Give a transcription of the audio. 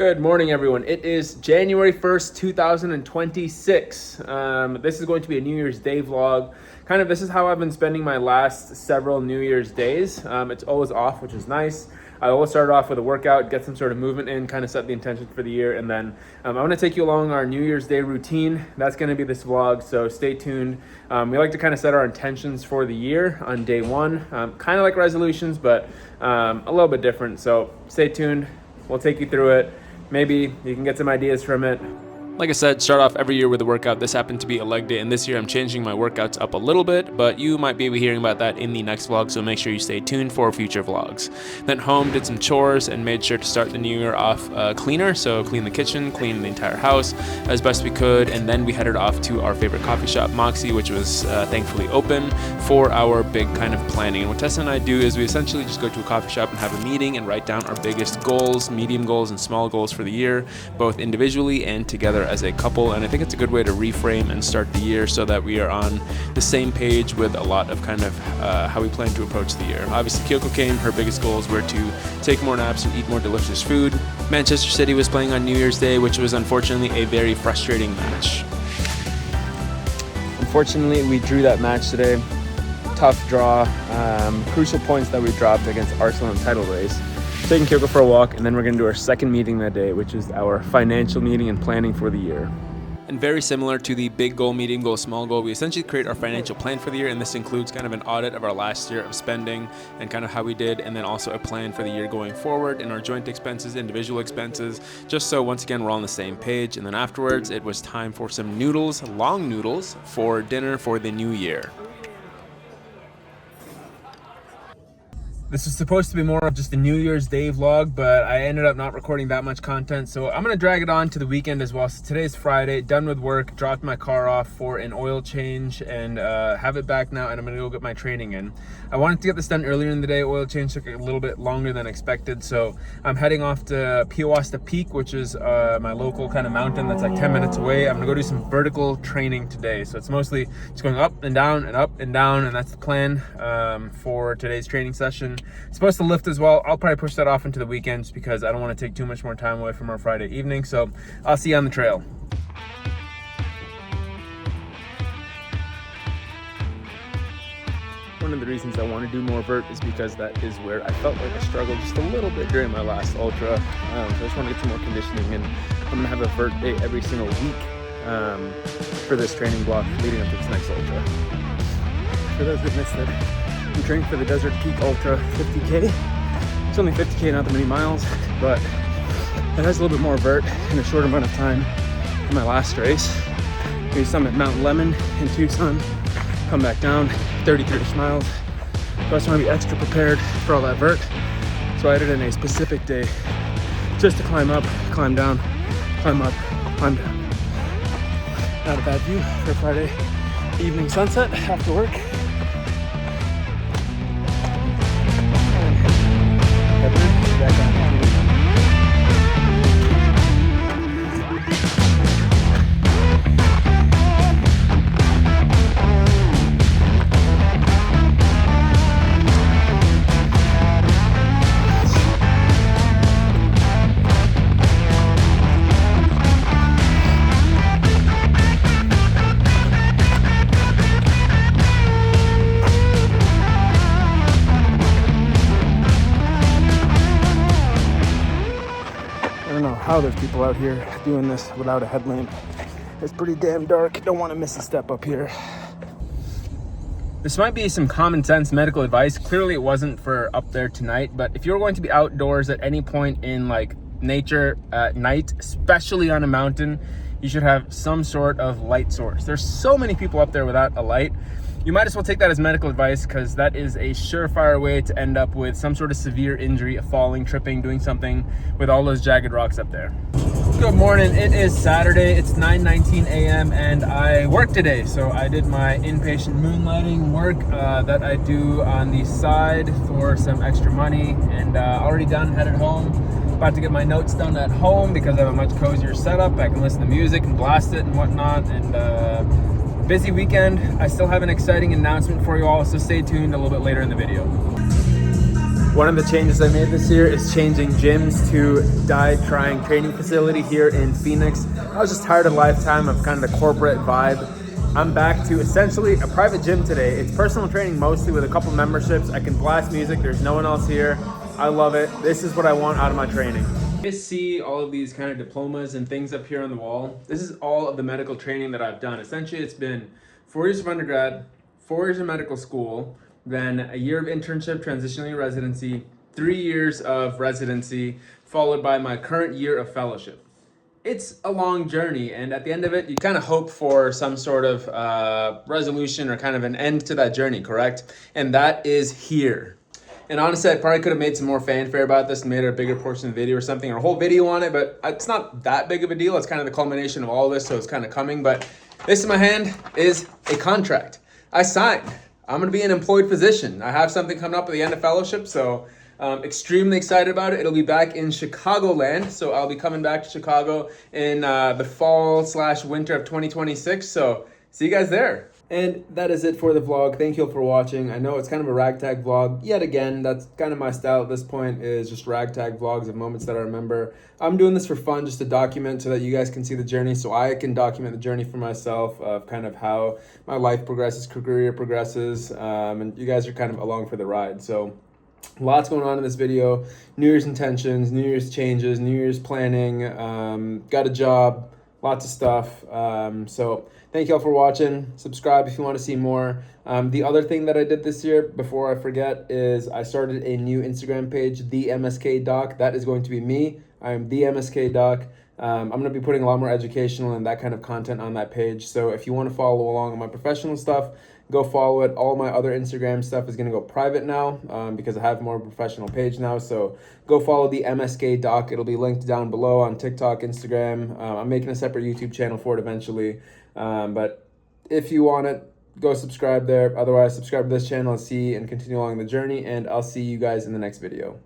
Good morning, everyone. It is January 1st, 2026. This is going to be a New Year's Day vlog. This is how I've been spending my last several New Year's days. It's always off, which is nice. I always start off with a workout, get some sort of movement in, kind of set the intention for the year. And then I want to take you along our New Year's Day routine. That's going to be this vlog, so stay tuned. We like to kind of set our intentions for the year on day one. Kind of like resolutions, but a little bit different. So stay tuned. We'll take you through it. Maybe you can get some ideas from it. Like I said, start off every year with a workout. This happened to be a leg day, and this year I'm changing my workouts up a little bit, but you might be hearing about that in the next vlog, so make sure you stay tuned for future vlogs. Then home, did some chores, and made sure to start the new year off cleaner, so clean the kitchen, clean the entire house as best we could, and then we headed off to our favorite coffee shop, Moxie, which was thankfully open for our big kind of planning. And what Tessa and I do is we essentially just go to a coffee shop and have a meeting and write down our biggest goals, medium goals, and small goals for the year, both individually and together as a couple. And I think it's a good way to reframe and start the year so that we are on the same page with a lot of how we plan to approach the year. Obviously, Kyoko came. Her biggest goals were to take more naps and eat more delicious food. Manchester City was playing on New Year's Day, which was unfortunately a very frustrating match. Unfortunately, we drew that match today. Tough draw. Crucial points that we dropped against Arsenal in the title race. Taking Kyoko for a walk, and then we're going to do our second meeting that day, which is our financial meeting and planning for the year. And very similar to the big goal, medium goal, small goal, we essentially create our financial plan for the year, and this includes kind of an audit of our last year of spending and kind of how we did, and then also a plan for the year going forward in our joint expenses, individual expenses, just so once again we're all on the same page. And then afterwards it was time for some noodles, long noodles, for dinner for the new year. This was supposed to be more of just a New Year's Day vlog, but I ended up not recording that much content, so I'm gonna drag it on to the weekend as well. So today's Friday, done with work, dropped my car off for an oil change, and have it back now, and I'm gonna go get my training in. I wanted to get this done earlier in the day. Oil change took a little bit longer than expected, so I'm heading off to Piawasta Peak, which is my local kind of mountain that's like 10 minutes away. I'm gonna go do some vertical training today, so it's mostly just going up and down and up and down, and that's the plan for today's training session. It's supposed to lift as well. I'll probably push that off into the weekends because I don't want to take too much more time away from our Friday evening. So I'll see you on the trail. One of the reasons I want to do more vert is because that is where I felt like I struggled just a little bit during my last ultra. So I just want to get some more conditioning, and I'm going to have a vert day every single week for this training block leading up to this next ultra. For those that missed it, I'm training for the Desert Peak Ultra 50K. It's only 50K, not that many miles, but it has a little bit more vert in a short amount of time than my last race. We summit Mount Lemmon in Tucson, come back down 33 miles. So I just want to be extra prepared for all that vert. So I added in a specific day just to climb up, climb down, climb up, climb down. Not a bad view for Friday evening sunset after work. How there's people out here doing this without a headlamp. It's pretty damn dark. Don't want to miss a step up here. This might be some common sense medical advice. Clearly it wasn't for up there tonight, but if you're going to be outdoors at any point in like nature at night, especially on a mountain, you should have some sort of light source. There's so many people up there without a light. You might as well take that as medical advice, because that is a surefire way to end up with some sort of severe injury, a falling, tripping, doing something with all those jagged rocks up there. Good morning. It is Saturday. It's 9:19 a.m. and I work today. So I did my inpatient moonlighting work that I do on the side for some extra money, and already done, headed home. About to get my notes done at home because I have a much cozier setup. I can listen to music and blast it and whatnot, and busy weekend. I still have an exciting announcement for you all, so stay tuned a little bit later in the video. One of the changes I made this year is changing gyms to Die Trying Training Facility here in Phoenix. I was just tired of Lifetime, of kind of the corporate vibe. I'm back to essentially a private gym today. It's personal training mostly with a couple memberships. I can blast music, there's no one else here. I love it. This is what I want out of my training. You guys see all of these kind of diplomas and things up here on the wall? This is all of the medical training that I've done. Essentially, it's been 4 years of undergrad, 4 years of medical school, then a year of internship, transitioning to residency, 3 years of residency, followed by my current year of fellowship. It's a long journey, and at the end of it, you kind of hope for some sort of resolution or kind of an end to that journey, correct? And that is here. And honestly, I probably could have made some more fanfare about this and made it a bigger portion of the video or something, or a whole video on it, but it's not that big of a deal. It's kind of the culmination of all of this, so it's kind of coming. But this in my hand is a contract. I signed. I'm going to be an employed physician. I have something coming up at the end of fellowship, so extremely excited about it. It'll be back in Chicagoland, so I'll be coming back to Chicago in the fall/winter of 2026, so see you guys there. And that is it for the vlog. Thank you all for watching. I know it's kind of a ragtag vlog. Yet again, that's kind of my style at this point, is just ragtag vlogs of moments that I remember. I'm doing this for fun, just to document so that you guys can see the journey, so I can document the journey for myself of kind of how my life progresses, career progresses, and you guys are kind of along for the ride. So lots going on in this video. New Year's intentions, New Year's changes, New Year's planning, got a job, lots of stuff. So thank you all for watching. Subscribe if you want to see more. The other thing that I did this year, before I forget, is I started a new Instagram page, The MSK Doc. That is going to be me. I am The MSK Doc. I'm going to be putting a lot more educational and that kind of content on that page. So if you want to follow along on my professional stuff, go follow it. All my other Instagram stuff is going to go private now because I have more of a professional page now. So go follow The MSK Doc. It'll be linked down below on TikTok, Instagram. I'm making a separate YouTube channel for it eventually. But if you want it, go subscribe there. Otherwise, subscribe to this channel and see and continue along the journey. And I'll see you guys in the next video.